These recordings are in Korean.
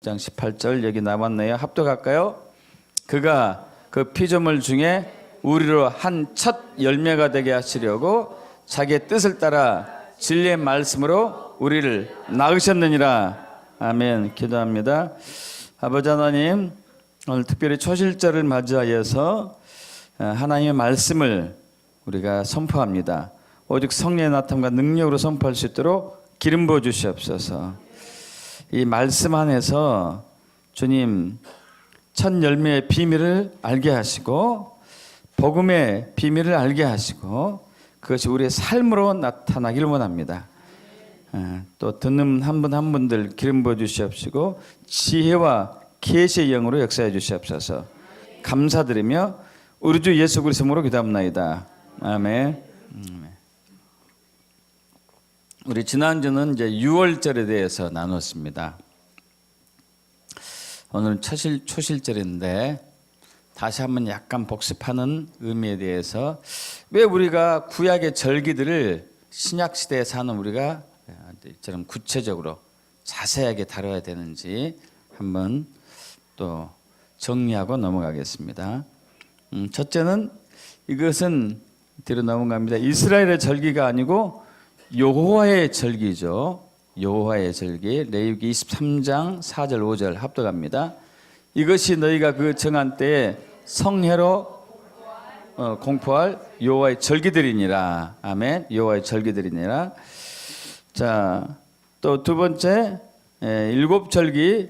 6장 18절 여기 남았네요. 합독할까요? 그가 그 피조물 중에 우리로 한 첫 열매가 되게 하시려고 자기의 뜻을 따라 진리의 말씀으로 우리를 낳으셨느니라. 아멘. 기도합니다. 아버지 하나님, 오늘 특별히 초실절을 맞이하여서 하나님의 말씀을 우리가 선포합니다. 오직 성령의 나타남과 능력으로 선포할 수 있도록 기름 부어 주시옵소서. 이 말씀 안에서 주님 첫 열매의 비밀을 알게 하시고 복음의 비밀을 알게 하시고 그것이 우리의 삶으로 나타나길 원합니다. 또 듣는 한 분 한 분들 기름 부어 주시옵시고 지혜와 계시의 영으로 역사해 주시옵소서. 감사드리며 우리 주 예수 그리스도 이름으로 기도합나이다. 아멘. 우리 지난주는 이제 6월절에 대해서 나눴습니다. 오늘은 초실절인데 다시 한번 약간 복습하는 의미에 대해서 왜 우리가 구약의 절기들을 신약 시대에 사는 우리가 이처럼 구체적으로 자세하게 다뤄야 되는지 한번 또 정리하고 넘어가겠습니다. 첫째는 이것은 뒤로 넘어갑니다. 이스라엘의 절기가 아니고 여호와의 절기죠. 여호와의 절기. 레위기 23장 4절 5절 합독합니다. 이것이 너희가 그 정한 때에 성회로 공포할 여호와의 절기들이니라. 아멘. 여호와의 절기들이니라. 자, 또 두 번째 일곱 절기,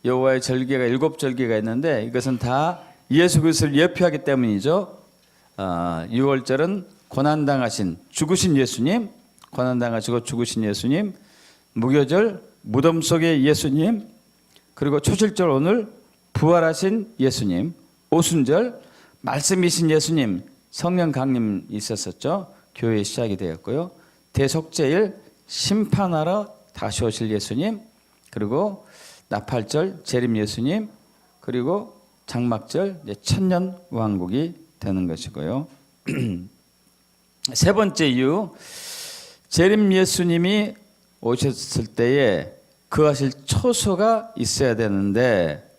여호와의 절기가 일곱 절기가 있는데 이것은 다 예수 그리스도를 예표하기 때문이죠. 6월절은 고난당하신 죽으신 예수님, 고난당하시고 죽으신 예수님, 무교절 무덤 속의 예수님, 그리고 초실절 오늘 부활하신 예수님, 오순절 말씀이신 예수님, 성령 강림 있었었죠. 교회의 시작이 되었고요. 대속죄일 심판하러 다시 오실 예수님, 그리고 나팔절 재림 예수님, 그리고 장막절 천년 왕국이 되는 것이고요. 세 번째 이유, 재림 예수님이 오셨을 때에 거하실 초소가 있어야 되는데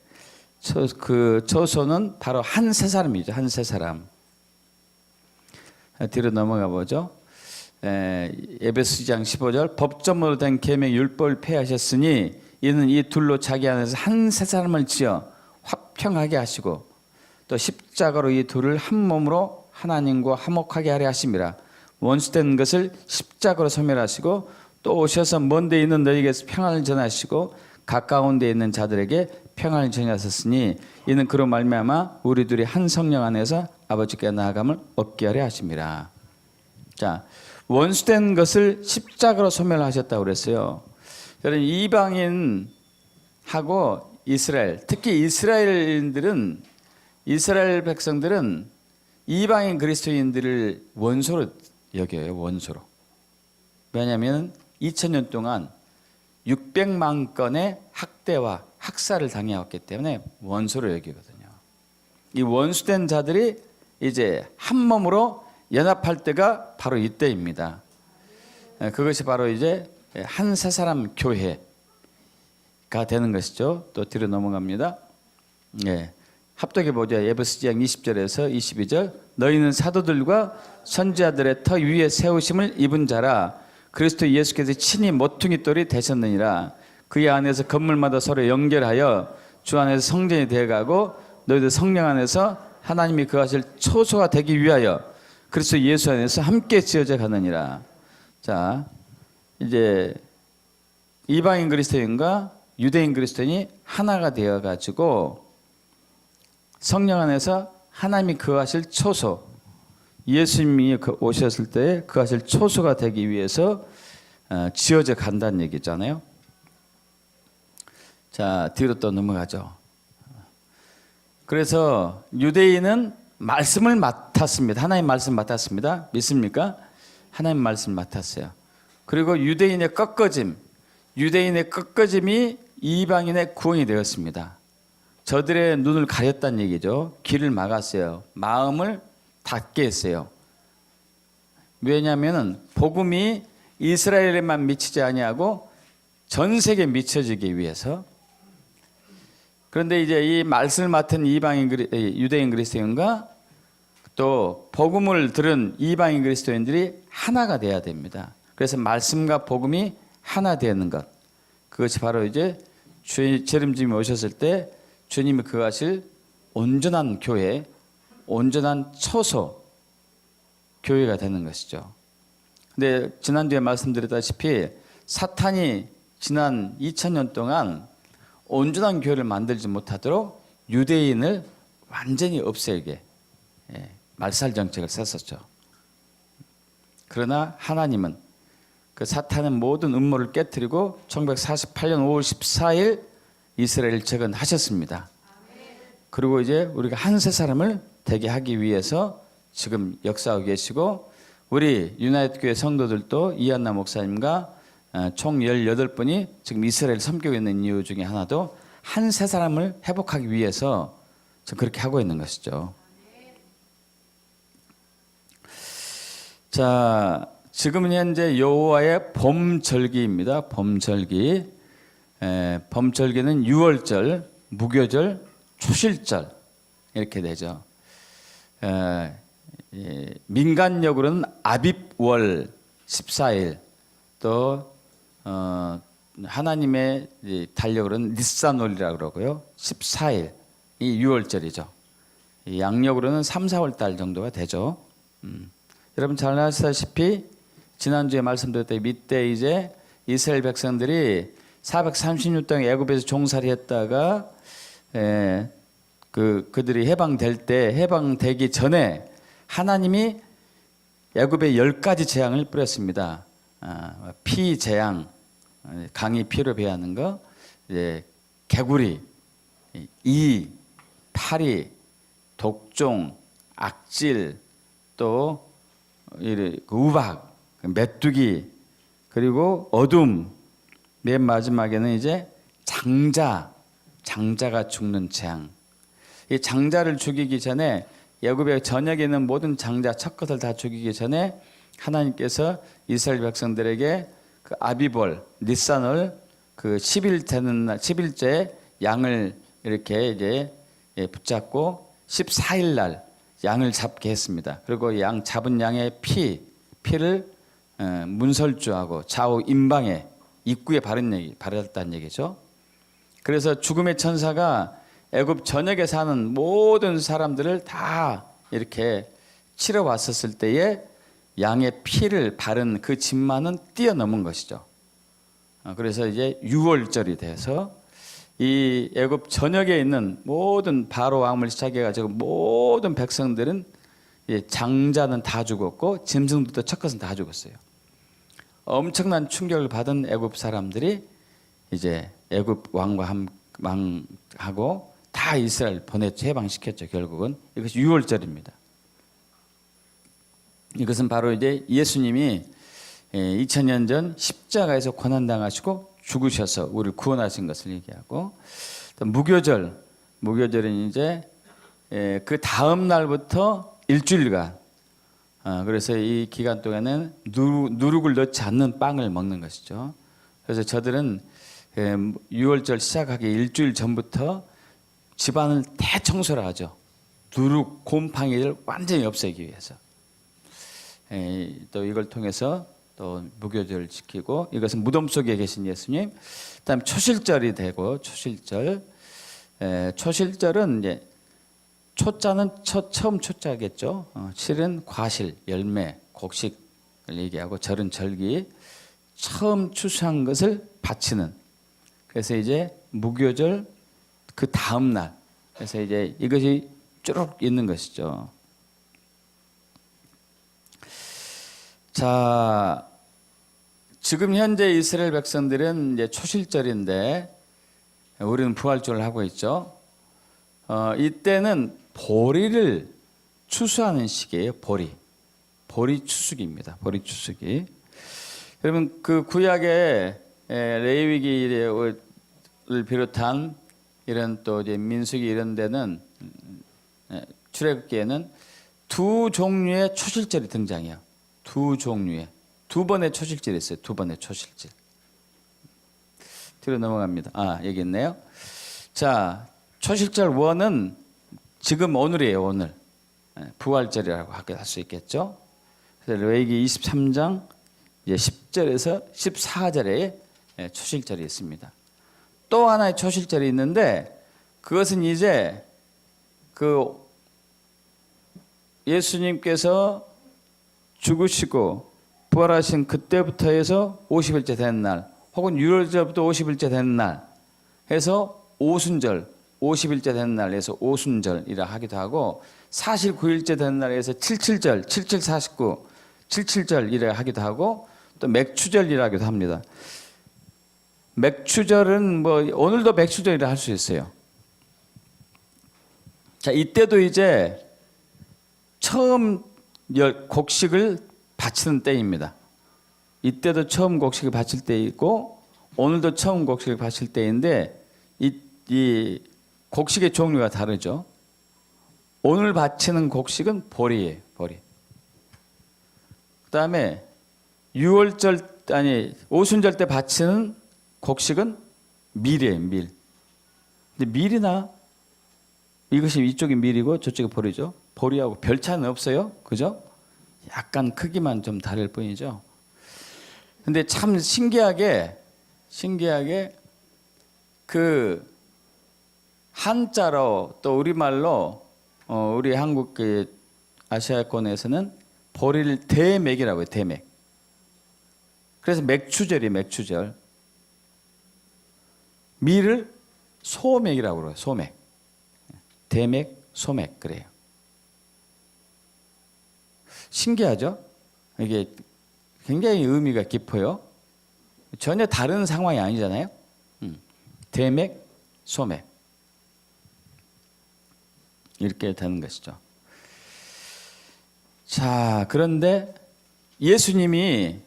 그 초소는 바로 한 세 사람이죠. 한 세 사람. 뒤로 넘어가 보죠. 에베소장 15절 법전으로 된 계명 율법을 폐하셨으니 이는 이 둘로 자기 안에서 한 세 사람을 지어 화평하게 하시고 또 십자가로 이 둘을 한 몸으로 하나님과 화목하게 하려 하심이라. 원수된 것을 십자가로 소멸하시고 또 오셔서 먼 데 있는 너희에게서 평안을 전하시고 가까운 데 있는 자들에게 평안을 전하셨으니 이는 그로 말미암아 우리 둘이 한 성령 안에서 아버지께 나아감을 얻게 하려 하심이라. 자, 원수된 것을 십자가로 소멸하셨다고 그랬어요. 여러분, 이방인하고 이스라엘, 특히 이스라엘 백성들은 이방인 그리스도인들을 원수로 여겨요. 원수로. 왜냐하면 2000년 동안 600만 건의 학대와 학살을 당해왔기 때문에 원수로 여기거든요. 이 원수된 자들이 이제 한 몸으로 연합할 때가 바로 이때입니다. 그것이 바로 이제 한 세 사람 교회가 되는 것이죠. 또 뒤로 넘어갑니다. 합독해 보죠. 에베소장 20절에서 22절. 너희는 사도들과 선지자들의 터 위에 세우심을 입은 자라. 그리스도 예수께서 친히 모퉁이 돌이 되셨느니라. 그의 안에서 건물마다 서로 연결하여 주 안에서 성전이 되어가고 너희들 성령 안에서 하나님이 거하실 초소가 되기 위하여 그리스도 예수 안에서 함께 지어져 가느니라. 자, 이제 이방인 그리스도인과 유대인 그리스도인이 하나가 되어 가지고 성령 안에서 하나님이 거하실 초소, 예수님이 오셨을 때 거하실 초소가 되기 위해서 지어져 간다는 얘기잖아요. 자, 뒤로 또 넘어가죠. 그래서 유대인은 말씀을 맡았습니다. 하나님 말씀 맡았습니다. 믿습니까? 하나님 말씀 맡았어요. 그리고 유대인의 꺾어짐이 이방인의 구원이 되었습니다. 저들의 눈을 가렸다는 얘기죠. 길을 막았어요. 마음을 닫게 했어요. 왜냐하면 복음이 이스라엘에만 미치지 아니하고 전 세계에 미쳐지기 위해서. 그런데 이제 이 말씀을 맡은 유대인 그리스도인과 또 복음을 들은 이방인 그리스도인들이 하나가 돼야 됩니다. 그래서 말씀과 복음이 하나 되는 것, 그것이 바로 이제 주님이 오셨을 때 주님이 그것을 온전한 교회, 온전한 처소 교회가 되는 것이죠. 근데 지난주에 말씀드렸다시피 사탄이 지난 2000년 동안 온전한 교회를 만들지 못하도록 유대인을 완전히 없애게 말살 정책을 썼었죠. 그러나 하나님은 그 사탄의 모든 음모를 깨뜨리고 1948년 5월 14일 이스라엘 재건하셨습니다. 그리고 이제 우리가 한 세 사람을 되게 하기 위해서 지금 역사하고 계시고, 우리 유나이트 교회 성도들도 이한나 목사님과 총 18분이 지금 이스라엘 섬기고 있는 이유 중에 하나도 한 세 사람을 회복하기 위해서 지금 그렇게 하고 있는 것이죠. 자, 지금 현재 여호와의 범절기입니다. 범절기. 범절기는 유월절, 무교절, 초실절 이렇게 되죠. 민간력으로는 아빕월 14일, 또 하나님의 달력으로는 니산월이라고 그러고요. 14일 이 유월절이죠. 양력으로는 3, 4월 달 정도가 되죠. 여러분 잘 아시다시피 지난주에 말씀드렸다시피 밑에 이제 이스라엘 백성들이 430년 동안 애굽에서 종살이 했다가 그들이 해방되기 전에 하나님이 애굽에 10가지 재앙을 뿌렸습니다. 피 재앙, 강이 피로 배하는 거, 개구리, 이, 파리, 독종, 악질, 또 우박, 메뚜기, 그리고 어둠, 맨 마지막에는 이제 장자가 죽는 재앙. 이 장자를 죽이기 전에 애굽의 전역에 있는 모든 장자 첫 것을 다 죽이기 전에 하나님께서 이스라엘 백성들에게 그 아비볼, 니산월 그 10일 되는 날 10일째 양을 이렇게 이제 붙잡고 14일 날 양을 잡게 했습니다. 그리고 잡은 양의 피를 문설주하고 좌우 임방에 입구에 바르었다는 얘기죠. 그래서 죽음의 천사가 애굽 전역에 사는 모든 사람들을 다 이렇게 치러 왔었을 때에 양의 피를 바른 그 집만은 뛰어넘은 것이죠. 그래서 이제 유월절이 돼서 이 애굽 전역에 있는 모든 바로 왕을 시작해가지고 모든 백성들은 장자는 다 죽었고 짐승들도 첫 것은 다 죽었어요. 엄청난 충격을 받은 애굽 사람들이 이제 애굽 왕하고 다 이스라엘 해방시켰죠. 결국은 이것이 유월절입니다. 이것은 바로 이제 예수님이 2000년 전 십자가에서 고난당하시고 죽으셔서 우리를 구원하신 것을 얘기하고, 또 무교절은 이제 그 다음 날부터 일주일간, 그래서 이 기간 동안에는 누룩을 넣지 않는 빵을 먹는 것이죠. 그래서 저들은 6월절 시작하기 일주일 전부터 집안을 대청소를 하죠. 누룩, 곰팡이를 완전히 없애기 위해서. 또 이걸 통해서 또 무교절을 지키고, 이것은 무덤 속에 계신 예수님. 그다음 초실절이 되고, 초실절은 이제 초자는 처음 초자겠죠. 실은 과실, 열매, 곡식을 얘기하고, 절은 절기, 처음 추수한 것을 바치는. 그래서 이제 무교절 그 다음 날, 그래서 이제 이것이 쭉 있는 것이죠. 자, 지금 현재 이스라엘 백성들은 이제 초실절인데 우리는 부활절을 하고 있죠. 이때는 보리를 추수하는 시기예요. 보리 추수기입니다. 보리 추수기. 여러분 그 구약의 레위기를 비롯한 이런 또 이제 민수기 이런 데는 출애굽기에는 두 종류의 초실절이 등장해요. 두 번의 초실절이 있어요. 두 번의 초실절. 뒤로 넘어갑니다. 여기 있네요. 자, 초실절 원은 지금 오늘이에요. 오늘. 부활절이라고 할 수 있겠죠. 그래서 레위기 23장 10절에서 14절에 초실절이 있습니다. 또 하나의 초실절이 있는데 그것은 이제 그 예수님께서 죽으시고 부활하신 그때부터 해서 50일째 되는 날, 혹은 유월절부터 50일째 되는 날 해서 오순절, 50일째 되는 날 해서 오순절이라 하기도 하고, 49일째 되는 날에서 77절, 7749, 77절이라 하기도 하고, 또 맥추절이라 하기도 합니다. 맥추절은 뭐 오늘도 맥추절이라 할 수 있어요. 자, 이때도 이제 처음 곡식을 바치는 때입니다. 이때도 처음 곡식을 바칠 때이고 오늘도 처음 곡식을 바칠 때인데 이 곡식의 종류가 다르죠. 오늘 바치는 곡식은 보리예요. 보리. 그다음에 오순절 때 바치는 곡식은 밀이에요. 밀. 근데 밀이나 이것이 이쪽이 밀이고 저쪽이 보리죠. 보리하고 별 차이는 없어요. 그죠? 약간 크기만 좀 다를 뿐이죠. 근데 참 신기하게 그 한자로 또 우리말로 우리 한국 그 아시아권에서는 보리를 대맥이라고 해요. 대맥. 그래서 맥추절이에요. 맥추절. 밀을 소맥이라고 그래요. 소맥. 대맥, 소맥 그래요. 신기하죠? 이게 굉장히 의미가 깊어요. 전혀 다른 상황이 아니잖아요. 대맥, 소맥 이렇게 되는 것이죠. 자, 그런데 예수님이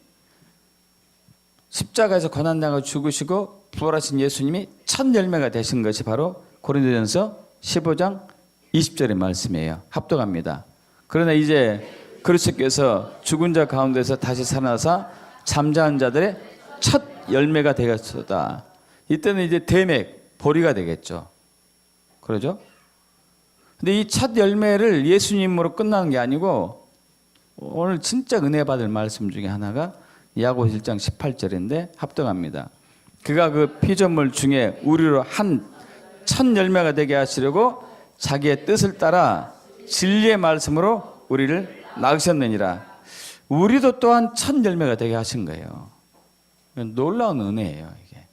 십자가에서 고난당하고 죽으시고 부활하신 예수님이 첫 열매가 되신 것이 바로 고린도전서 15장 20절의 말씀이에요. 합독합니다. 그러나 이제 그리스도께서 죽은 자 가운데서 다시 살아나사 잠자는 자들의 첫 열매가 되겠소다. 이때는 이제 대맥, 보리가 되겠죠. 그러죠? 근데 이 첫 열매를 예수님으로 끝나는 게 아니고 오늘 진짜 은혜 받을 말씀 중에 하나가 야고보 1장 18절인데 합독합니다. 그가 그 피조물 중에 우리로 한 첫 열매가 되게 하시려고 자기의 뜻을 따라 진리의 말씀으로 우리를 낳으셨느니라. 우리도 또한 첫 열매가 되게 하신 거예요. 놀라운 은혜예요, 이게.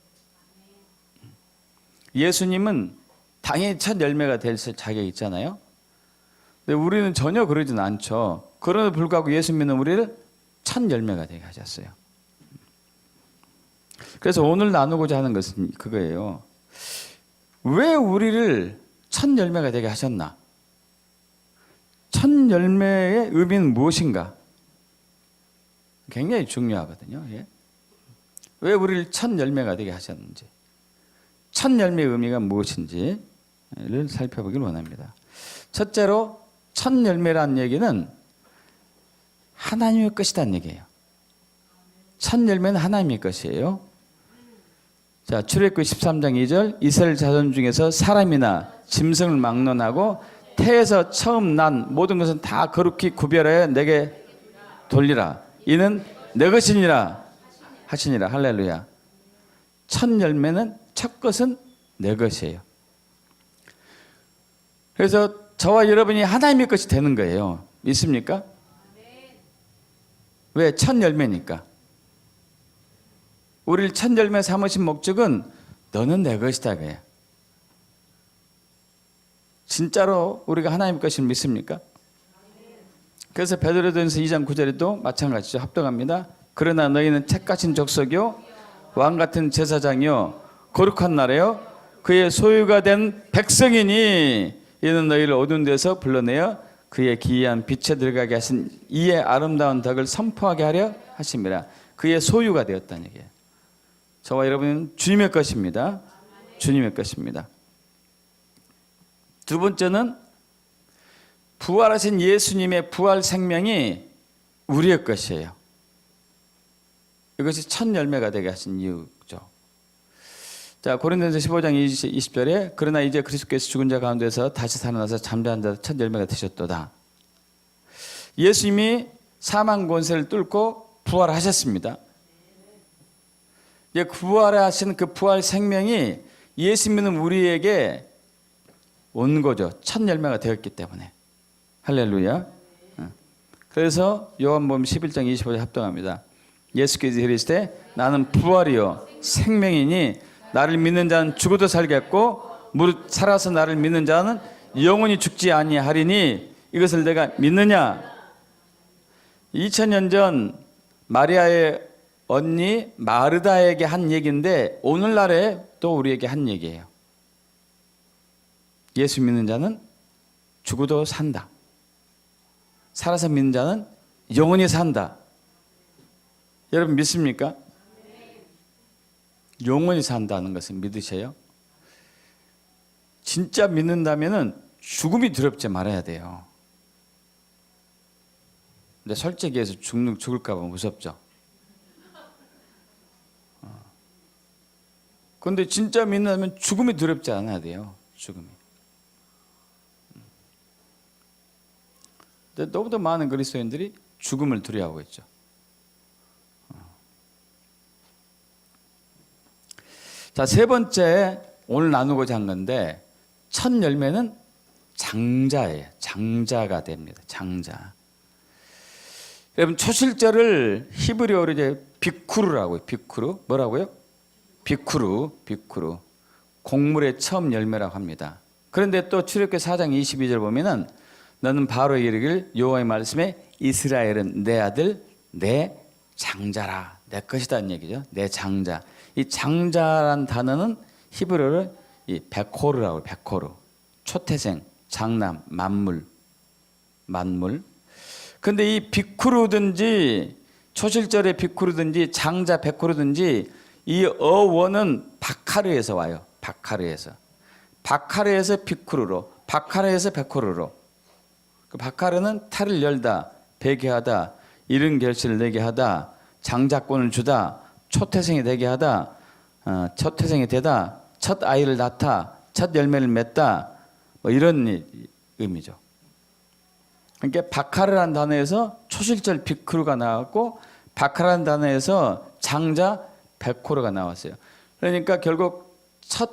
예수님은 당연히 첫 열매가 될 자격이 있잖아요. 근데 우리는 전혀 그러진 않죠. 그럼에도 불구하고 예수 믿는 우리를 첫 열매가 되게 하셨어요. 그래서 오늘 나누고자 하는 것은 그거예요. 왜 우리를 첫 열매가 되게 하셨나? 첫 열매의 의미는 무엇인가? 굉장히 중요하거든요. 예? 왜 우리를 첫 열매가 되게 하셨는지, 첫 열매의 의미가 무엇인지를 살펴보길 원합니다. 첫째로 첫 열매라는 얘기는 하나님의 것이라는 얘기예요. 첫 열매는 하나님의 것이에요. 자, 출애굽기 13장 2절, 이스라엘 자손 중에서 사람이나 짐승을 막론하고 태에서 처음 난 모든 것은 다 거룩히 구별하여 내게 돌리라. 이는 내 것이니라 하시니라. 할렐루야. 첫 열매는, 첫 것은 내 것이에요. 그래서 저와 여러분이 하나님의 것이 되는 거예요. 믿습니까? 왜? 첫 열매니까. 우리를 첫 열매 삼으신 목적은 너는 내 것이다 그래요. 진짜로 우리가 하나님 것을 믿습니까? 그래서 베드로전서 2장 9절에도 마찬가지죠. 합독합니다. 그러나 너희는 택하신 족속이요 왕 같은 제사장이요 거룩한 나라요 그의 소유가 된 백성이니 이는 너희를 어두운 데서 불러내어 그의 기이한 빛에 들어가게 하신 이의 아름다운 덕을 선포하게 하려 하심이라. 그의 소유가 되었다는 얘기예요. 저와 여러분은 주님의 것입니다. 주님의 것입니다. 두 번째는 부활하신 예수님의 부활 생명이 우리의 것이에요. 이것이 첫 열매가 되게 하신 이유죠. 자, 고린도전서 15장 20절에 그러나 이제 그리스도께서 죽은 자 가운데서 다시 살아나서 잠자는 자 첫 열매가 되셨도다. 예수님이 사망 권세를 뚫고 부활하셨습니다. 이제 부활하신 그 부활 생명이 예수 믿는 우리에게 온 거죠. 첫 열매가 되었기 때문에. 할렐루야. 그래서 요한복음 11장 25절 합동합니다. 예수께서 이르시되 나는 부활이요 생명이니 나를 믿는 자는 죽어도 살겠고 무릇 살아서 나를 믿는 자는 영원히 죽지 아니하리니 이것을 내가 믿느냐. 2000년 전 마리아의 언니 마르다에게 한 얘기인데 오늘날에 또 우리에게 한 얘기예요. 예수 믿는 자는 죽어도 산다. 살아서 믿는 자는 영원히 산다. 여러분 믿습니까? 영원히 산다는 것을 믿으세요? 진짜 믿는다면은 죽음이 두렵지 말아야 돼요. 근데 솔직히 해서 죽을까 봐 무섭죠. 그런데 진짜 믿는다면 죽음이 두렵지 않아야 돼요. 죽음이. 근데 너무도 많은 그리스도인들이 죽음을 두려워하고 있죠. 자, 세 번째 오늘 나누고자 한 건데 첫 열매는 장자예요. 장자가 됩니다. 장자. 여러분 초실절을 히브리어로 이제 비쿠르라고요. 비쿠르 뭐라고요? 비쿠르. 곡물의 처음 열매라고 합니다. 그런데 또 출애굽기 4장 22절 보면은 너는 바로에게 이르기를 여호와의 말씀에 이스라엘은 내 아들 내 장자라. 내 것이다는 얘기죠. 내 장자. 이 장자란 단어는 히브리어로 이 베코르라고 해요. 베코르. 초태생, 장남, 만물. 근데 이 비쿠르든지 초실절의 비쿠르든지 장자 베코르든지 이 어원은 바카르에서 와요. 바카르에서 비쿠르로, 바카르에서 베코르로. 그 바카르는 탈을 열다, 배교하다, 이른 결실을 내게 하다, 장자권을 주다, 초태생이 되게 하다, 초태생이 되다, 첫 아이를 낳다, 첫 열매를 맺다, 뭐 이런 의미죠. 그러니까 바카르라는 단어에서 초실절 비쿠르가 나왔고 바카르라는 단어에서 장자 베코르가 나왔어요. 그러니까 결국 첫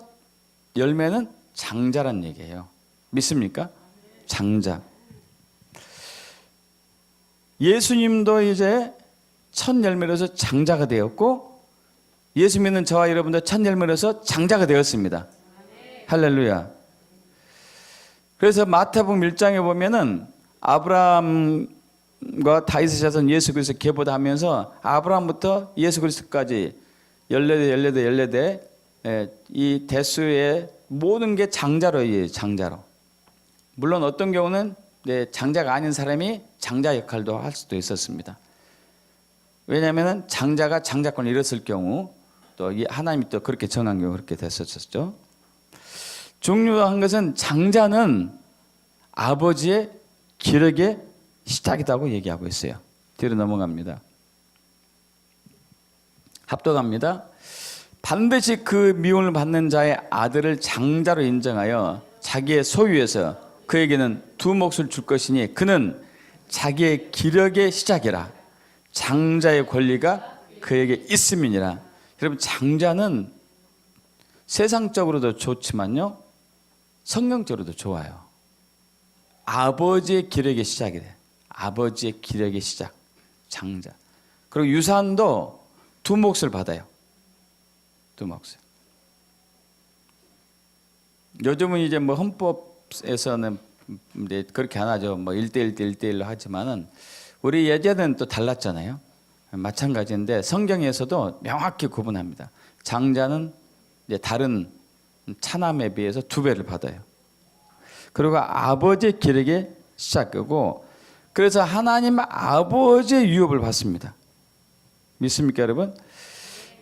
열매는 장자란 얘기예요. 믿습니까? 장자. 예수님도 이제 첫 열매로서 장자가 되었고 예수 믿는 저와 여러분도 첫 열매로서 장자가 되었습니다. 할렐루야. 그래서 마태복음 1장에 보면은 아브라함과 다윗의 자손 예수 그리스도 계보다 하면서 아브라함부터 예수 그리스도까지 14대 이 대수의 모든 게 장자로예요. 장자로. 물론 어떤 경우는 장자가 아닌 사람이 장자 역할도 할 수도 있었습니다. 왜냐하면 장자가 장자권을 잃었을 경우 또 하나님이 또 그렇게 정한 경우 그렇게 됐었죠. 중요한 것은 장자는 아버지의 기력의 시작이라고 얘기하고 있어요. 뒤로 넘어갑니다. 합독합니다. 반드시 그 미움을 받는 자의 아들을 장자로 인정하여 자기의 소유에서 그에게는 두 몫을 줄 것이니 그는 자기의 기력의 시작이라. 장자의 권리가 그에게 있음이니라. 여러분 장자는 세상적으로도 좋지만요 성경적으로도 좋아요. 아버지의 기력의 시작이 돼. 아버지의 기력의 시작. 장자. 그리고 유산도 두 몫을 받아요. 두 몫을. 요즘은 이제 뭐 헌법에서는 이제 그렇게 안 하죠. 뭐 1대1로 하지만은 우리 예전에는 또 달랐잖아요. 마찬가지인데 성경에서도 명확히 구분합니다. 장자는 이제 다른 차남에 비해서 2배를 받아요. 그리고 아버지의 기력의 시작이고 그래서 하나님 아버지의 유업을 받습니다. 믿습니까 여러분?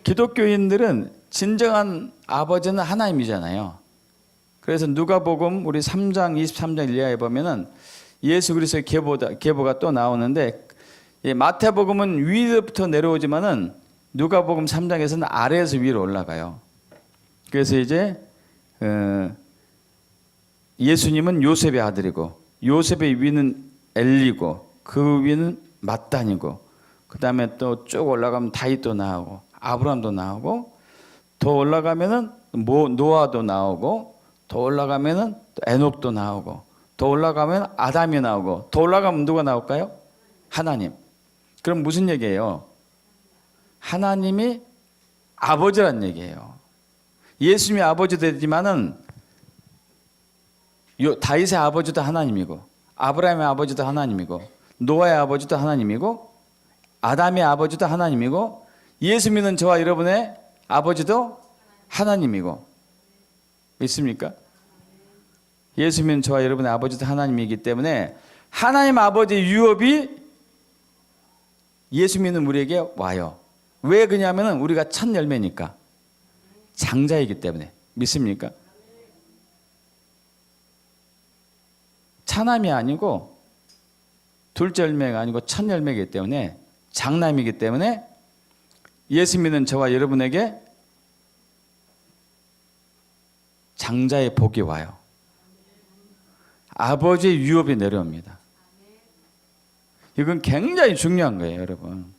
기독교인들은 진정한 아버지는 하나님이잖아요. 그래서 누가복음 우리 3장 23장 이하에 보면은 예수 그리스도의 계보가 또 나오는데 마태복음은 위로부터 내려오지만은 누가복음 3장에서는 아래에서 위로 올라가요. 그래서 이제 예수님은 요셉의 아들이고 요셉의 위는 엘리고 그 위는 맏단이고 그 다음에 또 쭉 올라가면 다윗도 나오고 아브라함도 나오고 더 올라가면은 노아도 나오고 더 올라가면은 또 에녹도 나오고 더 올라가면 아담이 나오고 더 올라가면 누가 나올까요? 하나님. 그럼 무슨 얘기예요? 하나님이 아버지란 얘기예요. 예수님이 아버지 되지만은 다윗의 아버지도 하나님이고 아브라함의 아버지도 하나님이고 노아의 아버지도 하나님이고 아담의 아버지도 하나님이고 예수 믿는 저와 여러분의 아버지도 하나님이고 믿습니까? 예수 믿는 저와 여러분의 아버지도 하나님이기 때문에 하나님 아버지의 유업이 예수 믿는 우리에게 와요. 왜 그러냐면 우리가 첫 열매니까 장자이기 때문에 믿습니까? 차남이 아니고 둘째 열매가 아니고 첫 열매이기 때문에 장남이기 때문에 예수 믿는 저와 여러분에게 장자의 복이 와요. 아버지의 유업이 내려옵니다. 이건 굉장히 중요한 거예요, 여러분.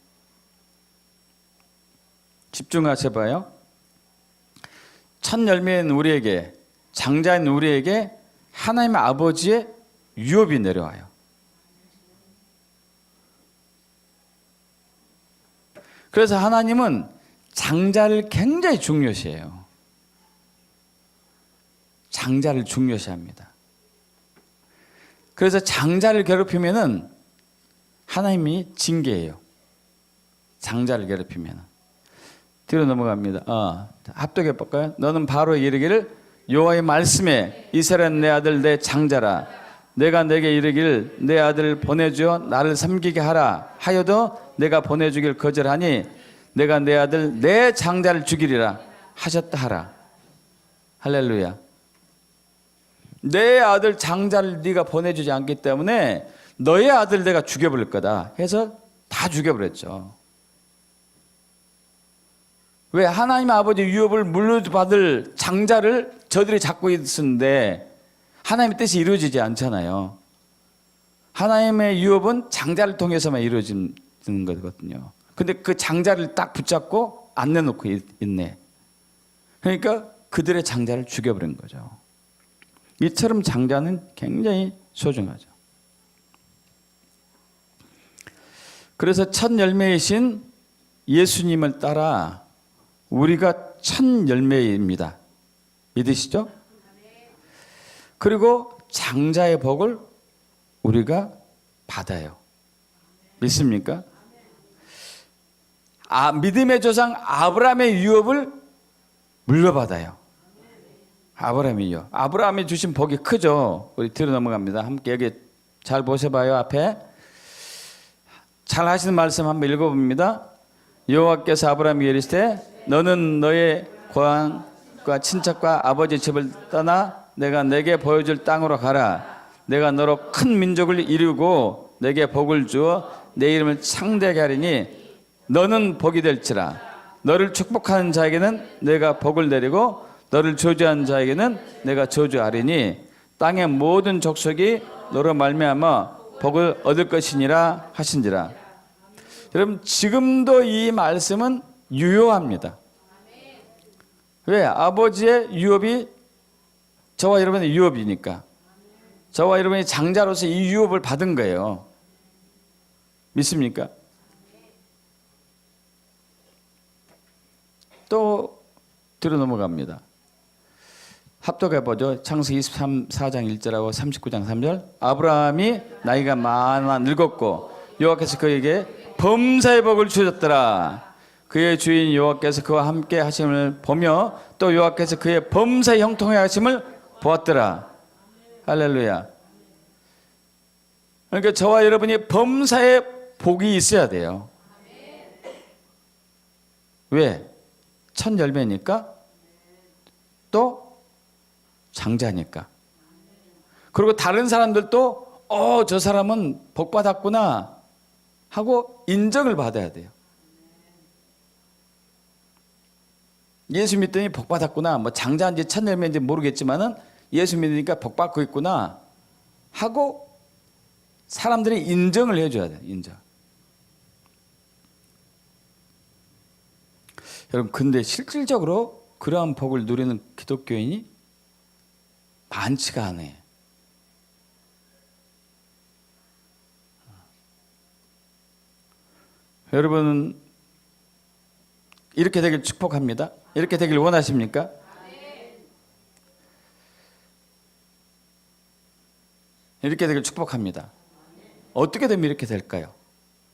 집중하셔 봐요. 첫 열매인 우리에게, 장자인 우리에게 하나님 아버지의 유업이 내려와요. 그래서 하나님은 장자를 굉장히 중요시해요. 장자를 중요시합니다. 그래서 장자를 괴롭히면은 하나님이 징계해요. 장자를 괴롭히면은. 뒤로 넘어갑니다. 합독해 볼까요? 너는 바로 이르기를 여호와의 말씀에 이스라엘 내 아들 내 장자라. 내가 내게 이르기를 내 아들을 보내주어 나를 섬기게 하라 하여도 내가 보내주길 거절하니 내가 내 아들 내 장자를 죽이리라 하셨다 하라. 할렐루야. 내 아들 장자를 네가 보내주지 않기 때문에 너의 아들 내가 죽여버릴 거다 해서 다 죽여버렸죠. 왜? 하나님 아버지 유업을 물려받을 장자를 저들이 잡고 있었는데 하나님의 뜻이 이루어지지 않잖아요. 하나님의 유업은 장자를 통해서만 이루어지는 거거든요. 근데 그 장자를 딱 붙잡고 안 내놓고 있네. 그러니까 그들의 장자를 죽여버린 거죠. 이처럼 장자는 굉장히 소중하죠. 그래서 첫 열매이신 예수님을 따라 우리가 첫 열매입니다. 믿으시죠? 그리고 장자의 복을 우리가 받아요. 믿습니까? 믿음의 조상 아브라함의 유업을 물려받아요. 아브라함의 유업. 아브라함이 주신 복이 크죠. 우리 뒤로 넘어갑니다. 함께 여기 잘 보셔봐요. 앞에 잘 하시는 말씀 한번 읽어봅니다. 여호와께서 아브라함에게 이르시되 너는 너의 고향과 친척과 아버지 집을 떠나 내가 내게 보여줄 땅으로 가라. 내가 너로 큰 민족을 이루고 내게 복을 주어 내 이름을 창대하게 하리니 너는 복이 될지라. 너를 축복하는 자에게는 내가 복을 내리고 너를 저주하는 자에게는 내가 저주하리니 땅의 모든 족속이 너로 말미암아 복을 얻을 것이니라 하신지라. 여러분 지금도 이 말씀은 유효합니다. 왜? 아버지의 유업이 저와 여러분의 유업이니까. 저와 여러분이 장자로서 이 유업을 받은 거예요. 믿습니까? 또 뒤로 넘어갑니다. 합독해보죠. 창세기 24장 1절하고 39장 3절. 아브라함이 나이가 많아 늙었고 여호와께서 그에게 범사의 복을 주셨더라. 그의 주인 여호와께서 그와 함께 하심을 보며 또 여호와께서 그의 범사의 형통하게 하심을 보았더라. 할렐루야. 그러니까 저와 여러분이 범사의 복이 있어야 돼요. 왜? 첫 열매니까 또 장자니까. 그리고 다른 사람들도 저 사람은 복 받았구나 하고 인정을 받아야 돼요. 예수 믿더니 복 받았구나. 뭐 장자인지 천열매인지 모르겠지만은 예수 믿으니까 복 받고 있구나 하고 사람들이 인정을 해줘야 돼. 인정. 여러분, 근데 실질적으로 그러한 복을 누리는 기독교인이 많지가 않아요. 여러분, 이렇게 되길 축복합니다. 이렇게 되길 원하십니까? 이렇게 되길 축복합니다. 어떻게 되면 이렇게 될까요?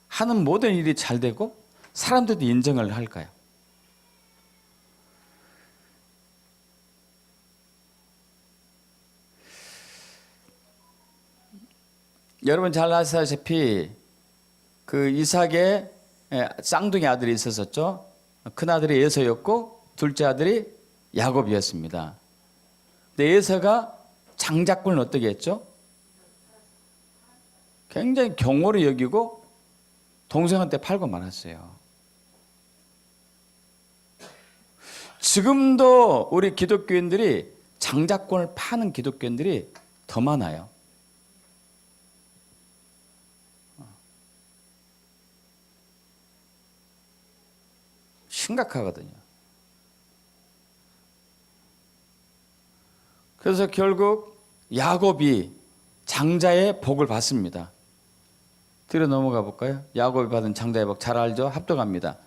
하는 모든 일이 잘 되고 사람들도 인정을 할까요? 여러분 잘 아시다시피 그 이삭의 쌍둥이 아들이 있었었죠. 큰 아들이 에서였고 둘째 아들이 야곱이었습니다. 근데 에서가 장자권을 어떻게 했죠? 굉장히 경홀히 여기고 동생한테 팔고 말았어요. 지금도 우리 기독교인들이 장자권을 파는 기독교인들이 더 많아요. 심각하거든요. 그래서 결국 야곱이 장자의 복을 받습니다. 뒤로 넘어가 볼까요? 야곱이 받은 장자의 복 잘 알죠? 합독합니다.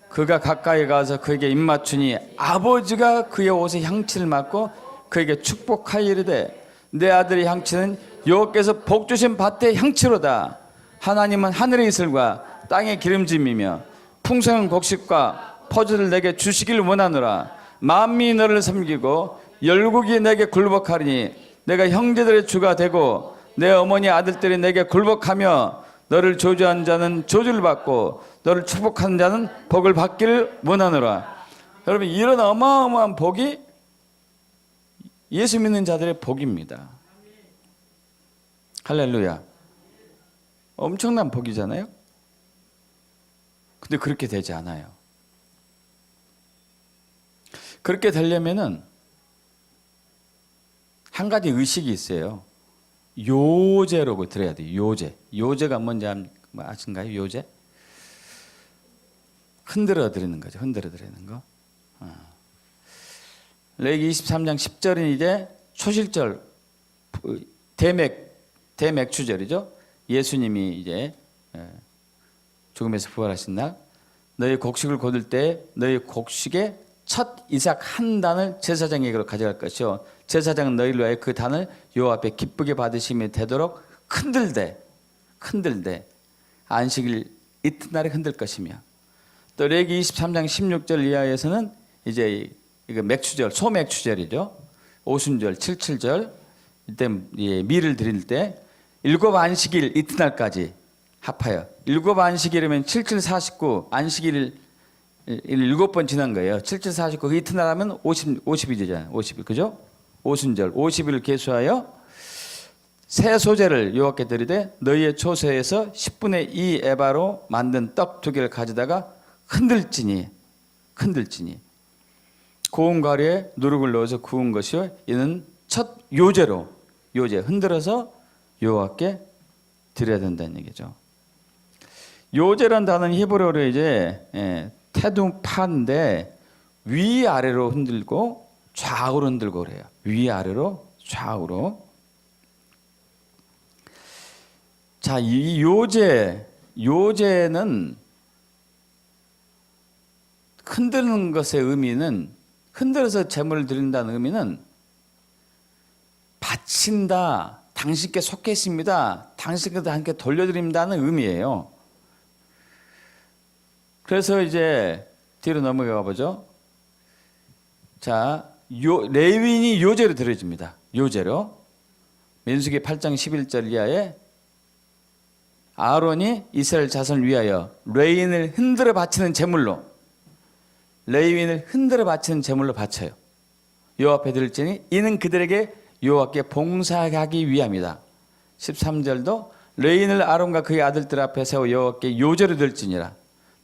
그가 가까이 가서 그에게 입맞추니 아버지가 그의 옷에 향치를 맡고 그에게 축복하여 이르되 내 아들의 향치는 여호와께서 복 주신 밭의 향치로다. 하나님은 하늘의 이슬과 땅의 기름짐이며 풍성한 곡식과 포도를 내게 주시길 원하노라. 만민이 너를 섬기고 열국이 내게 굴복하리니 내가 형제들의 주가 되고 내 어머니 아들들이 내게 굴복하며 너를 저주한 자는 저주를 받고 너를 축복하는 자는 복을 받기를 원하노라. 여러분, 이런 어마어마한 복이 예수 믿는 자들의 복입니다. 할렐루야. 엄청난 복이잖아요. 근데 그렇게 되지 않아요. 그렇게 되려면은 한 가지 의식이 있어요. 요제라고 들어야 돼요. 요제. 요제가 뭔지 아신가요? 요제? 흔들어 드리는 거죠. 흔들어 드리는 거. 레위기 23장 10절은 이제 초실절 대맥추절이죠. 예수님이 이제 죽음에서 부활하신 날, 너희 곡식을 거둘 때 너희 곡식의 첫 이삭 한 단을 제사장에게로 가져갈 것이요 제사장은 너희를 위하여 그 단을 여호와 앞에 기쁘게 받으심이 되도록 흔들되 안식일 이튿날에 흔들 것이며, 또 레위기 23장 16절 이하에서는 이제 이거 맥추절, 소맥추절이죠. 오순절, 칠칠절 이때 미를 드릴 때 일곱 안식일 이튿날까지 합하여 일곱 안식일이면 77, 49 안식일 일곱 번 지난 거예요. 77, 49 그 이튿날 하면 50이 되잖아요. 50일 그죠? 오순절 50일을 계수하여 새 소재를 여호와께 드리되 너희의 초소에서 10분의 2 에바로 만든 떡 2개를 가져다가 흔들지니 고운 가루에 누룩을 넣어서 구운 것이요 이는 첫 요제로 요제 흔들어서 여호와께 드려야 된다는 얘기죠. 요제란 단어는 히브리어로 이제 테두파인데 위아래로 흔들고 좌우로 흔들고 그래요. 위아래로 좌우로. 자, 이 요제는 흔드는 것의 의미는, 흔들어서 제물을 드린다는 의미는 바친다, 당신께 속해 있습니다, 당신께 함께 돌려드린다는 의미예요. 그래서 이제 뒤로 넘어가 보죠. 자, 레위인이 요제로 드려집니다. 요제로. 민수기 8장 11절 이하에 아론이 이스라엘 자손을 위하여 레위인을 흔들어 바치는 제물로, 레위인을 흔들어 바치는 제물로 바쳐요. 여호와 앞에 드릴지니 이는 그들에게 여호와께 봉사하기 위함이다. 13절도 레위인을 아론과 그의 아들들 앞에 세워 여호와께 요제로 드릴지니라.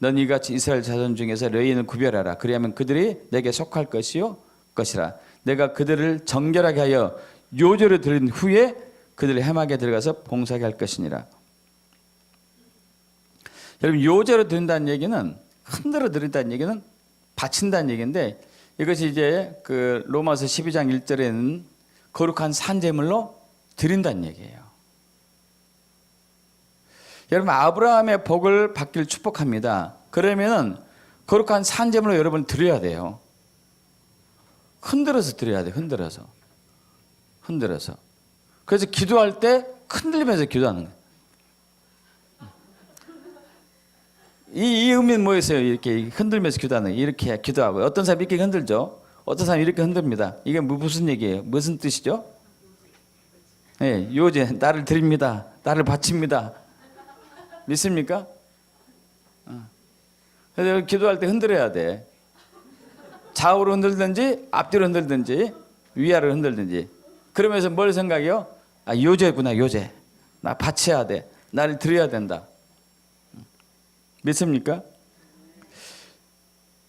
넌 이같이 이스라엘 자손 중에서 레위인을 구별하라. 그리하면 그들이 내게 속할 것이라. 내가 그들을 정결하게 하여 요제를 드린 후에 그들을 해막에 들어가서 봉사하게 할 것이니라. 여러분, 요제로 드린다는 얘기는, 흔들어 드린다는 얘기는 바친다는 얘기인데, 이것이 이제 그 로마서 12장 1절에는 거룩한 산제물로 드린다는 얘기예요. 여러분, 아브라함의 복을 받기를 축복합니다. 그러면은 거룩한 산제물로 여러분 드려야 돼요. 흔들어서 드려야 돼요. 흔들어서. 그래서 기도할 때 흔들면서 기도하는 거예요. 이 의미는 뭐였어요? 이렇게 흔들면서 기도하는 거예요. 이렇게 기도하고. 어떤 사람이 이렇게 흔들죠. 어떤 사람이 이렇게 흔듭니다. 이게 무슨 얘기예요? 무슨 뜻이죠? 네, 요제, 나를 드립니다. 나를 바칩니다. 믿습니까? 그래서 기도할 때 흔들어야 돼. 좌우로 흔들든지 앞뒤로 흔들든지 위아래로 흔들든지. 그러면서 뭘 생각해요? 아, 요제구나, 요제. 나 바쳐야 돼. 나를 드려야 된다. 믿습니까?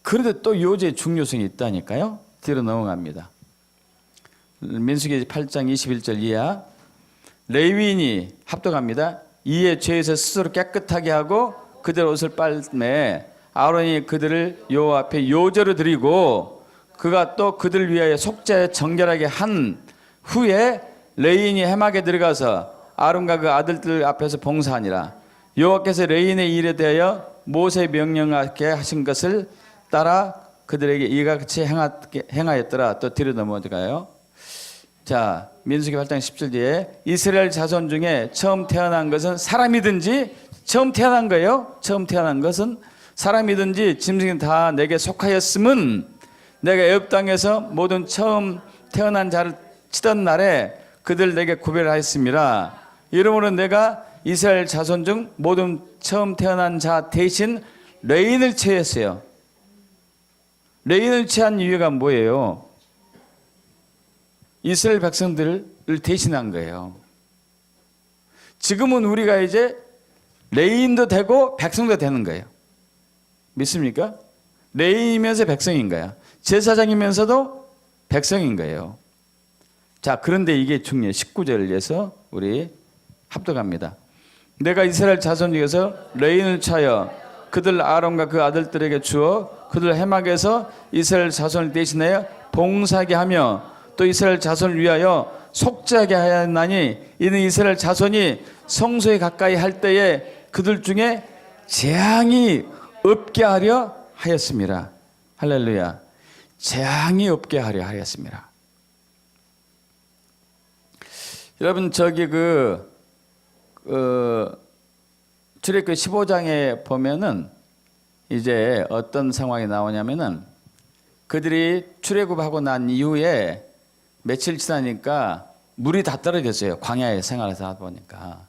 그래도 또 요제의 중요성이 있다니까요. 뒤로 넘어갑니다. 민수기 8장 21절 이하. 레위인이 합독합니다. 이에 죄에서 스스로 깨끗하게 하고 그들 옷을 빨매 아론이 그들을 여호와 앞에 요제로 드리고 그가 또 그들을 위하여 속죄 정결하게 한 후에 레위인이 해막에 들어가서 아론과 그 아들들 앞에서 봉사하니라. 여호와께서 레위인의 일에 대하여 모세 명령하게 하신 것을 따라 그들에게 이같이 행하였더라. 또 뒤로 넘어가요. 자, 민수기 8장 10절 뒤에 이스라엘 자손 중에 처음 태어난 것은 사람이든지, 처음 태어난 거예요. 처음 태어난 것은 사람이든지 짐승이 다 내게 속하였음은 내가 애굽 땅에서 모든 처음 태어난 자를 치던 날에 그들 내게 구별하였음이라. 이러므로 내가 이스라엘 자손 중 모든 처음 태어난 자 대신 레인을 취했어요. 레인을 취한 이유가 뭐예요? 이스라엘 백성들을 대신한 거예요. 지금은 우리가 이제 레인도 되고 백성도 되는 거예요. 믿습니까? 레인이면서 백성인 거야. 제사장이면서도 백성인 거예요. 자, 그런데 이게 중요해요. 19절에서 우리 합독합니다. 내가 이스라엘 자손 중에서 레인을 차여 그들 아론과 그 아들들에게 주어 그들 해막에서 이스라엘 자손을 대신하여 봉사하게 하며 또 이스라엘 자손을 위하여 속죄하게 하였나니 이는 이스라엘 자손이 성소에 가까이 할 때에 그들 중에 재앙이 없게 하려 하였습니다. 할렐루야. 재앙이 없게 하려 하였습니다. 여러분, 저기 출애굽기 15장에 보면은 이제 어떤 상황이 나오냐면은 그들이 출애굽하고 난 이후에 며칠 지나니까 물이 다 떨어졌어요. 광야에 생활해서 하다 보니까.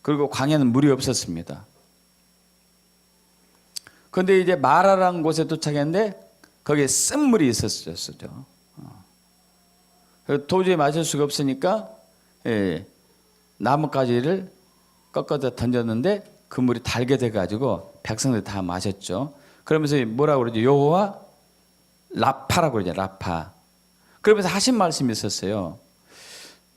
그리고 광야는 물이 없었습니다. 그런데 이제 마라라는 곳에 도착했는데 거기에 쓴물이 있었죠. 도저히 마실 수가 없으니까 나뭇가지를 꺾어서 던졌는데 그 물이 달게 돼가지고 백성들 다 마셨죠. 그러면서 뭐라고 그러죠? 여호와 라파라고 그러죠. 라파. 그러면서 하신 말씀이 있었어요.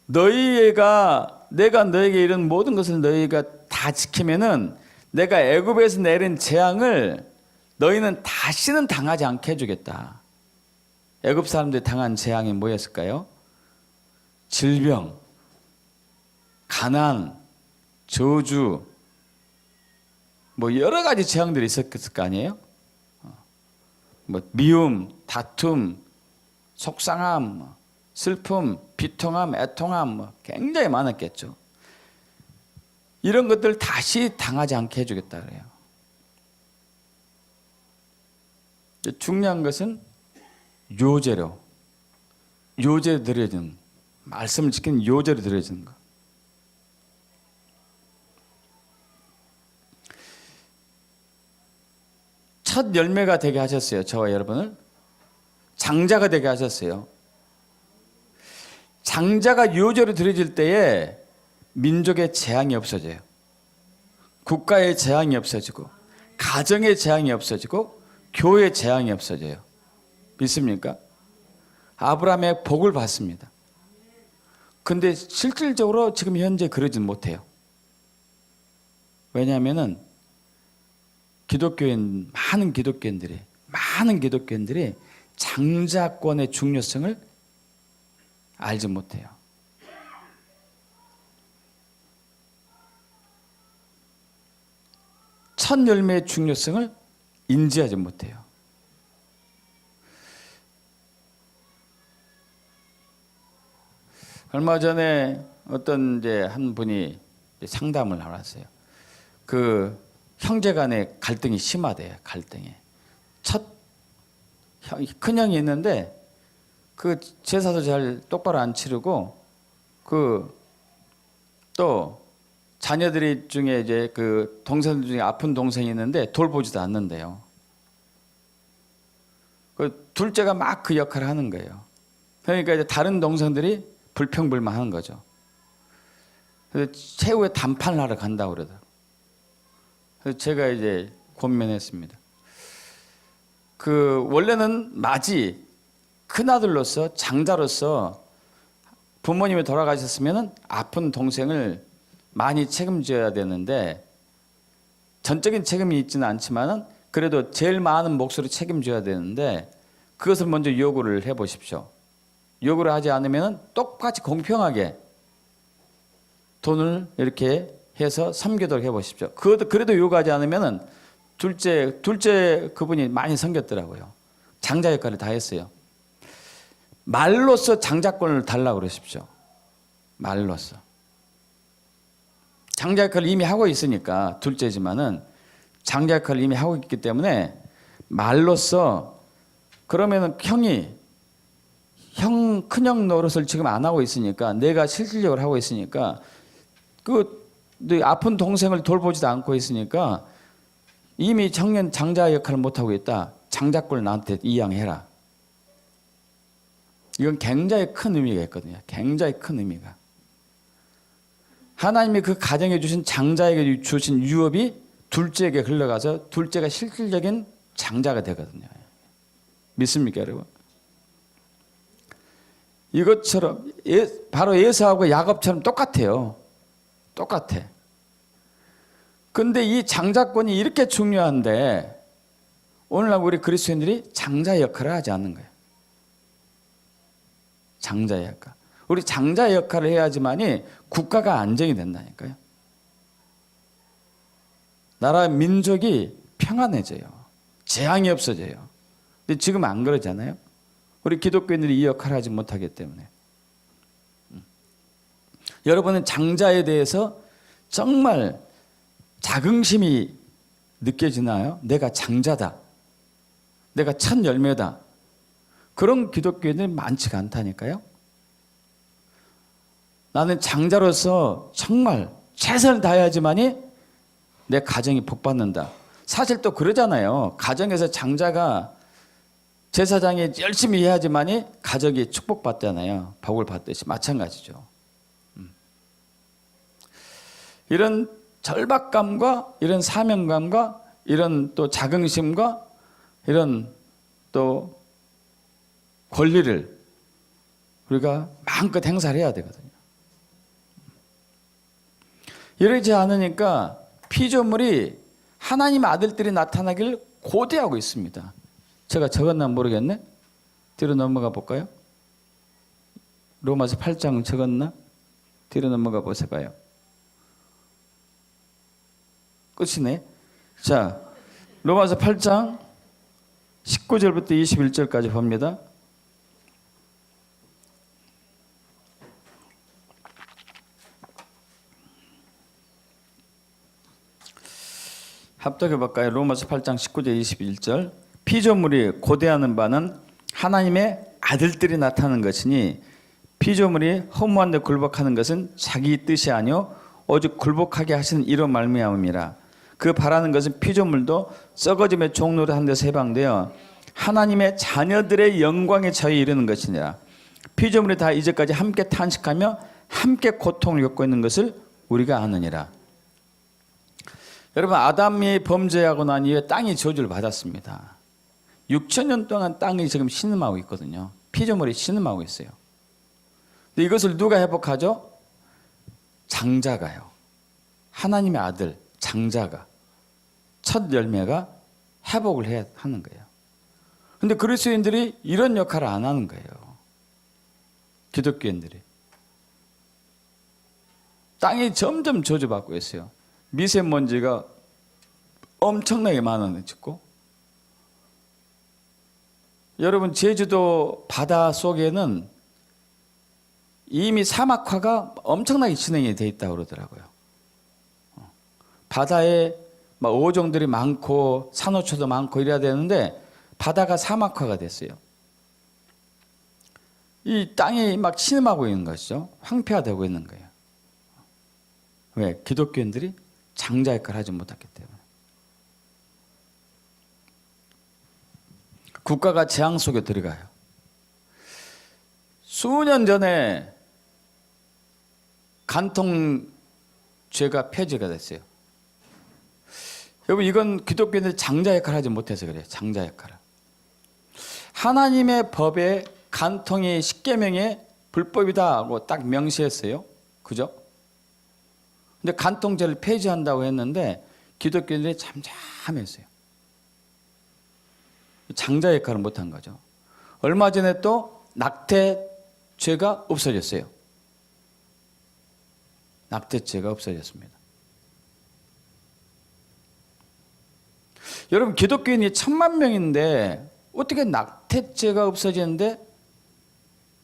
내가 너에게 이런 모든 것을 너희가 다 지키면은 내가 애굽에서 내린 재앙을 너희는 다시는 당하지 않게 해주겠다. 애굽 사람들이 당한 재앙이 뭐였을까요? 질병, 가난, 저주, 뭐 여러 가지 재앙들이 있었을 거 아니에요? 뭐 미움, 다툼, 속상함, 슬픔, 비통함, 애통함, 뭐 굉장히 많았겠죠. 이런 것들 다시 당하지 않게 해주겠다 그래요. 중요한 것은 요제로 드려지는, 말씀을 지키는 요제로 드려지는 것. 첫 열매가 되게 하셨어요. 저와 여러분을 장자가 되게 하셨어요. 장자가 요제로 드려질 때에 민족의 재앙이 없어져요. 국가의 재앙이 없어지고 가정의 재앙이 없어지고 교회 재앙이 없어져요. 믿습니까? 아브라함의 복을 받습니다. 근데 실질적으로 지금 현재 그러진 못해요. 왜냐하면은 많은 기독교인들이 장자권의 중요성을 알지 못해요. 첫 열매의 중요성을 인지하지 못해요. 얼마 전에 어떤 한 분이 상담을 하셨어요. 그 형제간의 갈등이 심하대요. 갈등이. 큰형이 있는데 그 제사도 잘 똑바로 안 치르고 또 자녀들이 중에 그 동생들 중에 아픈 동생이 있는데 돌보지도 않는데요. 그 둘째가 막 그 역할을 하는 거예요. 그러니까 이제 다른 동생들이 불평불만하는 거죠. 그래서 최후의 담판을 하러 간다고 그러더라고요. 그래서 제가 이제 고민했습니다. 원래는 큰아들로서 장자로서 부모님이 돌아가셨으면 아픈 동생을 많이 책임져야 되는데, 전적인 책임이 있지는 않지만은 그래도 제일 많은 몫으로 책임져야 되는데, 그것을 먼저 요구를 해보십시오. 요구를 하지 않으면 똑같이 공평하게 돈을 이렇게 해서 섬기도록 해보십시오. 그래도 요구하지 않으면 둘째 그분이 많이 섬겼더라고요. 장자 역할을 다 했어요. 말로써 장자권을 달라고 그러십시오. 말로써. 장자 역할을 이미 하고 있으니까, 둘째지만은 장자 역할을 이미 하고 있기 때문에 말로써, 그러면은 큰형 노릇을 지금 안 하고 있으니까, 내가 실질적으로 하고 있으니까, 아픈 동생을 돌보지도 않고 있으니까 이미 청년 장자 역할을 못하고 있다. 장자권을 나한테 이양해라. 이건 굉장히 큰 의미가 있거든요. 굉장히 큰 의미가. 하나님이 그 가정에 주신 장자에게 주신 유업이 둘째에게 흘러가서 둘째가 실질적인 장자가 되거든요. 믿습니까, 여러분? 이것처럼 바로 에사하고 야곱처럼 똑같아요. 똑같아. 근데 이 장자권이 이렇게 중요한데 오늘날 우리 그리스도인들이 장자 역할을 하지 않는 거예요. 장자 역할. 우리 장자 역할을 해야지만이 국가가 안정이 된다니까요. 나라 민족이 평안해져요. 재앙이 없어져요. 근데 지금 안 그러잖아요. 우리 기독교인들이 이 역할을 하지 못하기 때문에. 여러분은 장자에 대해서 정말 자긍심이 느껴지나요? 내가 장자다. 내가 첫 열매다. 그런 기독교인들이 많지가 않다니까요. 나는 장자로서 정말 최선을 다해야지만이 내 가정이 복받는다. 사실 또 그러잖아요. 가정에서 장자가 제사장이 열심히 해야지만이 가정이 축복받잖아요. 복을 받듯이 마찬가지죠. 이런 절박감과 이런 사명감과 이런 또 자긍심과 이런 또 권리를 우리가 마음껏 행사를 해야 되거든요. 이러지 않으니까 피조물이 하나님의 아들들이 나타나길 고대하고 있습니다. 제가 적었나 모르겠네. 뒤로 넘어가 볼까요? 로마서 8장 적었나? 뒤로 넘어가 보세요. 끝이네. 자, 로마서 8장 19절부터 21절까지 봅니다. 합독해 볼까요? 로마서 8장 19절 21절. 피조물이 고대하는 바는 하나님의 아들들이 나타나는 것이니 피조물이 허무한 데 굴복하는 것은 자기 뜻이 아니요 오직 굴복하게 하시는 이로 말미암음이라. 그 바라는 것은 피조물도 썩어짐의 종로를 한 데서 해방되어 하나님의 자녀들의 영광에 처해 이르는 것이니라. 피조물이 다 이제까지 함께 탄식하며 함께 고통을 겪고 있는 것을 우리가 아느니라. 여러분, 아담이 범죄하고 난 이후에 땅이 저주를 받았습니다. 6,000년 동안 땅이 지금 신음하고 있거든요. 피조물이 신음하고 있어요. 근데 이것을 누가 회복하죠? 장자가요. 하나님의 아들 장자가, 첫 열매가 회복을 해야 하는 거예요. 근데 그리스도인들이 이런 역할을 안 하는 거예요. 기독교인들이. 땅이 점점 저주받고 있어요. 미세먼지가 엄청나게 많아졌고, 여러분 제주도 바다 속에는 이미 사막화가 엄청나게 진행이 돼 있다고 그러더라고요. 바다에 막 어종들이 많고 산호초도 많고 이래야 되는데 바다가 사막화가 됐어요. 이 땅이 막 신음하고 있는 것이죠. 황폐화되고 있는 거예요. 왜? 기독교인들이 장자 역할을 하지 못했기 때문에. 국가가 재앙 속에 들어가요. 수년 전에 간통죄가 폐지가 됐어요. 여러분, 이건 기독교인들이 장자 역할을 하지 못해서 그래요. 장자 역할을. 하나님의 법에 간통이 십계명에 불법이다고 딱 명시했어요. 그죠? 근데 간통죄를 폐지한다고 했는데 기독교인들이 잠잠했어요. 장자 역할을 못한 거죠. 얼마 전에 또 낙태죄가 없어졌어요. 낙태죄가 없어졌습니다. 여러분, 기독교인이 1,000,000명인데 어떻게 낙태죄가 없어지는데,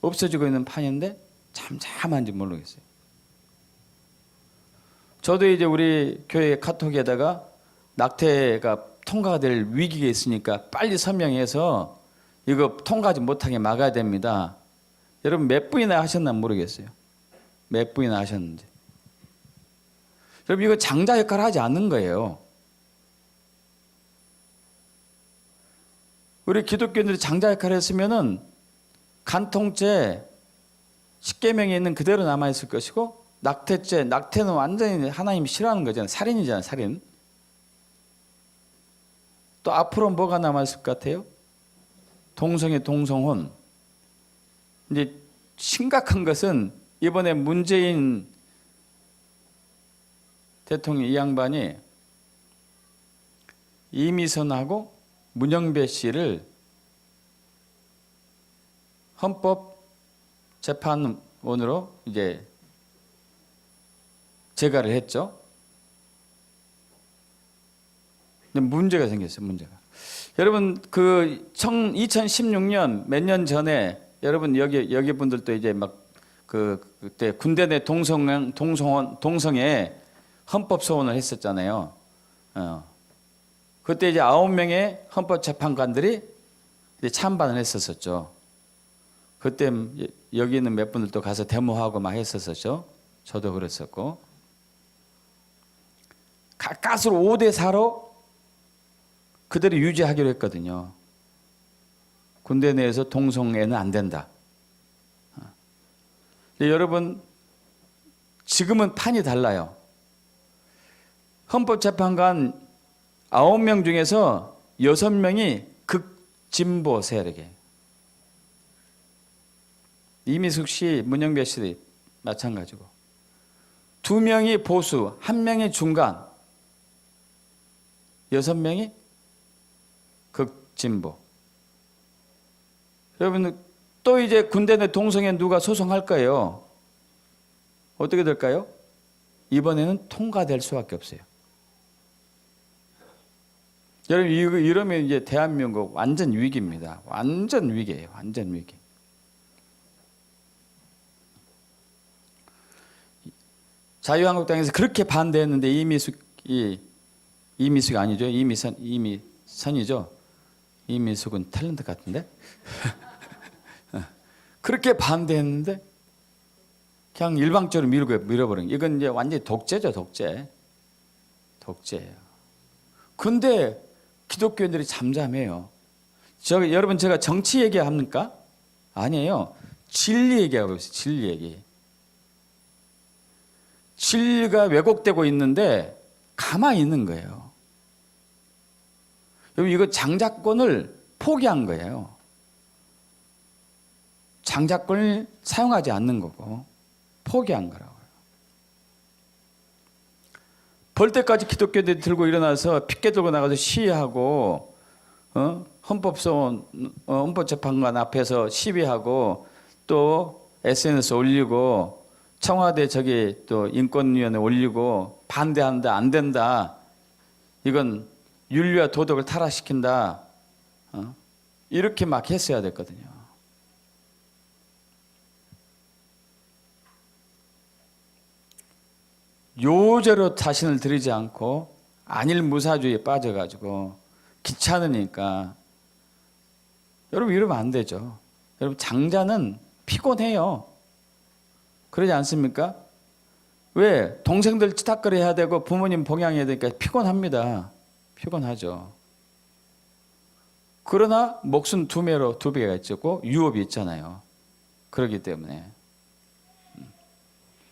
없어지고 있는 판인데 잠잠한지 모르겠어요. 저도 이제 우리 교회 카톡에다가 낙태가 통과가 될 위기가 있으니까 빨리 서명해서 이거 통과하지 못하게 막아야 됩니다. 여러분, 몇 분이나 하셨나 모르겠어요. 몇 분이나 하셨는지. 여러분, 이거 장자 역할을 하지 않는 거예요. 우리 기독교인들이 장자 역할을 했으면은 간통죄 십계명에 있는 그대로 남아있을 것이고, 낙태죄, 낙태는 완전히 하나님이 싫어하는 거잖아요. 살인이잖아요, 살인. 또 앞으로 뭐가 남아있을 것 같아요? 동성애, 동성혼. 이제 심각한 것은 이번에 문재인 대통령 이 양반이 이미선하고 문영배 씨를 헌법재판원으로 이제 제가를 했죠. 근데 문제가 생겼어요. 문제가. 여러분, 그 2016년 몇 년 전에 여러분 여기 분들도 이제 막 그때 군대 내 동성애 헌법 소원을 했었잖아요. 그때 이제 9명의 헌법재판관들이 이제 찬반을 했었었죠. 그때 여기 있는 몇 분들도 가서 데모하고 막 했었었죠. 저도 그랬었고. 가까스로 5대4로 그대로 유지하기로 했거든요. 군대 내에서 동성애는 안 된다. 근데 여러분, 지금은 판이 달라요. 헌법재판관 9명 중에서 6명이 극진보 세력이에요. 이미숙 씨, 문영배 씨 마찬가지고. 2명이 보수, 1명이 중간, 6명이 극진보. 여러분, 또 이제 군대 내 동성애 누가 소송할 거예요. 어떻게 될까요? 이번에는 통과될 수밖에 없어요. 여러분, 이러면 이제 대한민국 완전 위기입니다. 완전 위기예요. 완전 위기. 자유한국당에서 그렇게 반대했는데 이미숙이 아니죠. 이미선이죠. 이미숙은 탤런트 같은데. 그렇게 반대했는데 그냥 일방적으로 밀어버린. 이건 이제 완전히 독재죠, 독재. 독재예요. 근데 기독교인들이 잠잠해요. 여러분, 제가 정치 얘기합니까? 아니에요. 진리 얘기하고 있어요. 진리 얘기. 진리가 왜곡되고 있는데 가만히 있는 거예요. 여러분 이거 장자권을 포기한 거예요. 장자권을 사용하지 않는 거고 포기한 거라고요. 벌 때까지 기독교인들이 들고 일어나서 핏개 들고 나가서 시위하고 헌법재판관 앞에서 시위하고 또 SNS 올리고 청와대 저기 또 인권위원회 올리고 반대한다 안 된다 이건 윤리와 도덕을 타락시킨다 이렇게 막 했어야 됐거든요. 요제로 자신을 들이지 않고 안일무사주의에 빠져가지고 귀찮으니까 여러분 이러면 안 되죠. 여러분 장자는 피곤해요. 그러지 않습니까? 왜? 동생들 치탁거리 해야 되고 부모님 봉양해야 되니까 피곤합니다. 피곤하죠. 그러나 목숨 두 배가 있고 유업이 있잖아요. 그렇기 때문에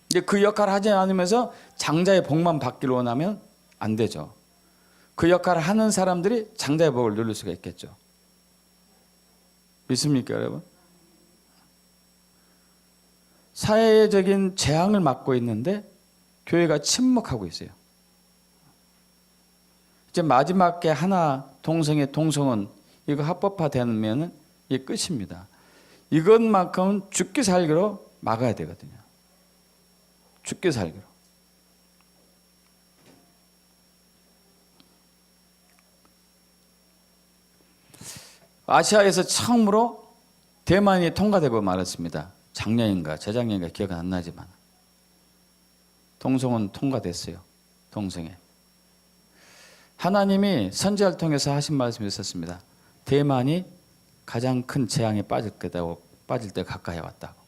이제 그 역할을 하지 않으면서 장자의 복만 받기를 원하면 안 되죠. 그 역할을 하는 사람들이 장자의 복을 누릴 수가 있겠죠. 믿습니까, 여러분? 사회적인 재앙을 맞고 있는데 교회가 침묵하고 있어요. 이제 마지막에 하나 동성애 동성은 이거 합법화되면 이게 끝입니다. 이것만큼은 죽기 살기로 막아야 되거든요. 죽기 살기로. 아시아에서 처음으로 대만이 통과되고 말았습니다. 작년인가 재작년인가 기억은 안 나지만 동성은 통과됐어요. 동성애. 하나님이 선지자를 통해서 하신 말씀이 있었습니다. 대만이 가장 큰 재앙에 빠질 때 가까이 왔다고.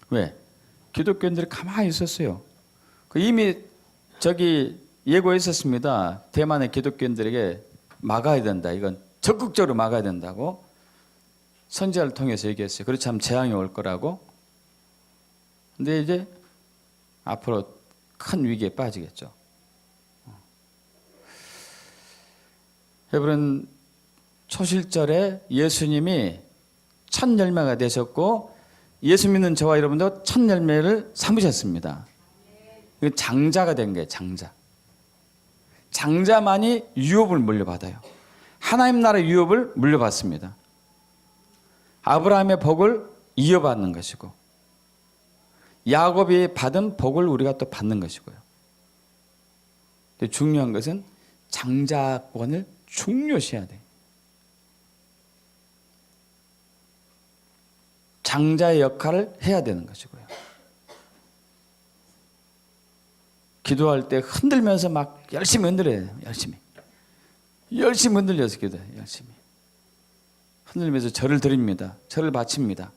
왜? 기독교인들이 가만히 있었어요. 이미 저기 예고했었습니다. 대만의 기독교인들에게 막아야 된다. 이건 적극적으로 막아야 된다고 선지자를 통해서 얘기했어요. 그렇지 않으면 재앙이 올 거라고. 근데 이제 앞으로 큰 위기에 빠지겠죠. 여러분 초실절에 예수님이 첫 열매가 되셨고 예수 믿는 저와 여러분도 첫 열매를 삼으셨습니다. 이건 장자가 된 거예요. 장자. 장자만이 유업을 물려받아요. 하나님 나라 유업을 물려받습니다. 아브라함의 복을 이어받는 것이고 야곱이 받은 복을 우리가 또 받는 것이고요. 근데 중요한 것은 장자권을 중요시해야 돼요. 장자의 역할을 해야 되는 것이고요. 기도할 때 흔들면서 막 열심히 흔들어야 돼요. 열심히 흔들려서 기도해요. 열심히 흔들면서 절을 드립니다. 절을 바칩니다.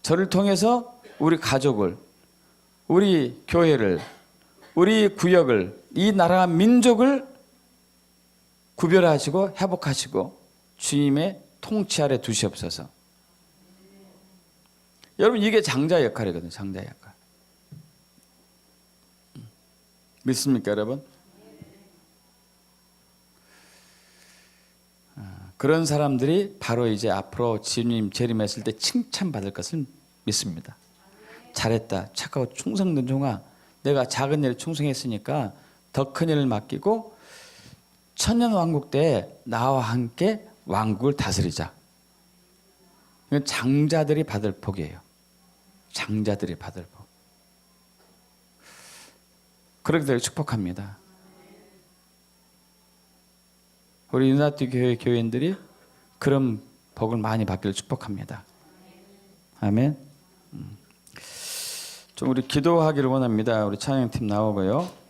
절을 통해서 우리 가족을, 우리 교회를, 우리 구역을, 이 나라와 민족을 구별하시고 회복하시고 주님의 통치 아래 두시옵소서. 여러분 이게 장자의 역할이거든요. 장자의 역할. 믿습니까, 여러분? 그런 사람들이 바로 이제 앞으로 주님 재림했을 때 칭찬받을 것을 믿습니다. 잘했다. 착하고 충성된 종아. 내가 작은 일에 충성했으니까 더 큰 일을 맡기고 천년왕국 때 나와 함께 왕국을 다스리자. 이건 장자들이 받을 복이에요. 장자들이 받을 복. 그렇게 되길 축복합니다. 우리 유나티 교회 교인들이 그런 복을 많이 받기를 축복합니다. 아멘. 좀 우리 기도하기를 원합니다. 우리 찬양팀 나오고요.